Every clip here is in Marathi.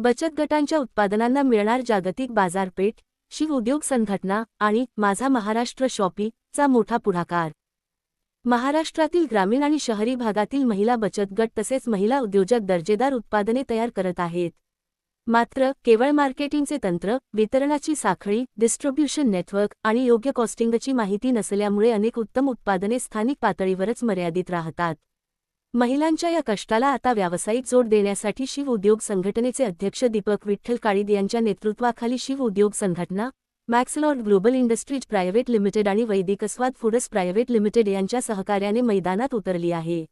बचत गटांच्या उत्पादनांना मिळणार जागतिक बाजारपेठ, शिव उद्योग संघटना आणि माझा महाराष्ट्र शॉपीचा मोठा पुढाकार। महाराष्ट्रातील ग्रामीण आणि शहरी भागातील महिला बचत गट तसेच महिला उद्योजक दर्जेदार उत्पादने तयार करत आहेत। मात्र केवळ मार्केटिंगचे तंत्र, वितरणाची साखळी, डिस्ट्रीब्युशन नेटवर्क आणि योग्य कॉस्टिंगची माहिती नसल्यामुळे अनेक उत्तम उत्पादने स्थानिक पातळीवरच मर्यादित राहतात। महिलांच्या या कष्टाला आता व्यावसायिक जोड देण्यासाठी शिव उद्योग संघटनेचे अध्यक्ष दीपक विठ्ठल काळीद यांच्या नेतृत्वाखाली शिव उद्योग संघटना, मॅक्सलॉर्ड ग्लोबल इंडस्ट्रीज प्रायव्हेट लिमिटेड आणि वैदिकस्वाद फूड्स प्रायव्हेट लिमिटेड यांच्या सहकार्याने मैदानात उतरली आहे।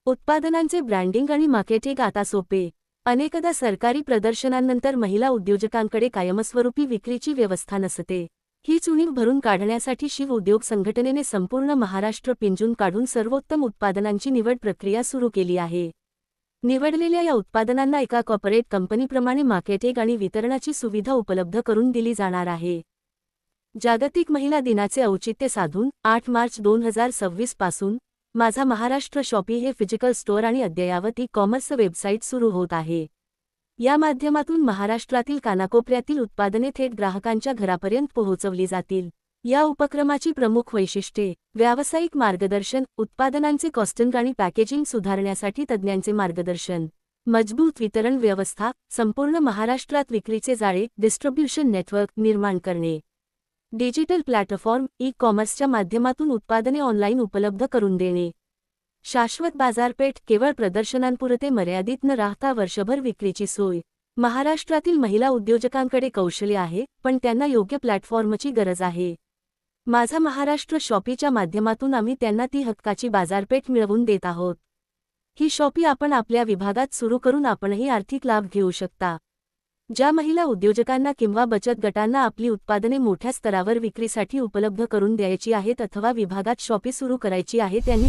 उत्पादनांचे ब्रँडिंग आणि मार्केटिंग आता सोपे। अनेकदा सरकारी प्रदर्शनांनंतर महिला उद्योजकांकडे कायमस्वरूपी विक्रीची व्यवस्था नसते। हीच उणीव भरून काढण्यासाठी शिव उद्योग संघटनेने संपूर्ण महाराष्ट्र पिंजून काढून सर्वोत्तम उत्पादनांची निवड प्रक्रिया सुरू केली आहे। निवडलेल्या या उत्पादनांना एका कॉर्पोरेट कंपनीप्रमाणे मार्केटिंग आणि वितरणाची सुविधा उपलब्ध करून दिली जाणार आहे। जागतिक महिला दिनाचे औचित्य साधून 8 मार्च 2026 पासून माझा महाराष्ट्र शॉपी हे फिजिकल स्टोअर आणि अद्ययावत ई-कॉमर्स वेबसाईट सुरू होत आहे। या माध्यमातून महाराष्ट्रातील कानाकोपऱ्यातील उत्पादने थेट ग्राहकांच्या घरापर्यंत पोहोचवली जातील। या उपक्रमाची प्रमुख वैशिष्ट्ये: व्यावसायिक मार्गदर्शन, उत्पादनांचे कॉस्टिंग आणि पॅकेजिंग सुधारण्यासाठी तज्ज्ञांचे मार्गदर्शन, मजबूत वितरण व्यवस्था, संपूर्ण महाराष्ट्रात विक्रीचे जाळे डिस्ट्रीब्युशन नेटवर्क निर्माण करणे, डिजिटल प्लॅटफॉर्म ई-कॉमर्सच्या माध्यमातून उत्पादने ऑनलाईन उपलब्ध करून देणे, शाश्वत बाजारपेठ, केवळ प्रदर्शनांपुरते मर्यादित न राहता वर्षभर विक्रीची सोय। महाराष्ट्रातील महिला उद्योजकांकडे कौशल्य आहे, पण त्यांना योग्य प्लॅटफॉर्मची गरज आहे। माझा महाराष्ट्र शॉपीच्या माध्यमातून आम्ही त्यांना ती हक्काची बाजारपेठ मिळवून देत आहोत। ही शॉपी आपण आपल्या विभागात सुरू करून आपणही आर्थिक लाभ घेऊ शकता। ज्या महिला उद्योजकांना किंवा बचत गटांना आपली उत्पादने मोठ्या स्तरावर विक्रीसाठी उपलब्ध करून द्यायची आहेत अथवा विभागात शॉपी सुरू करायची आहे त्यांनी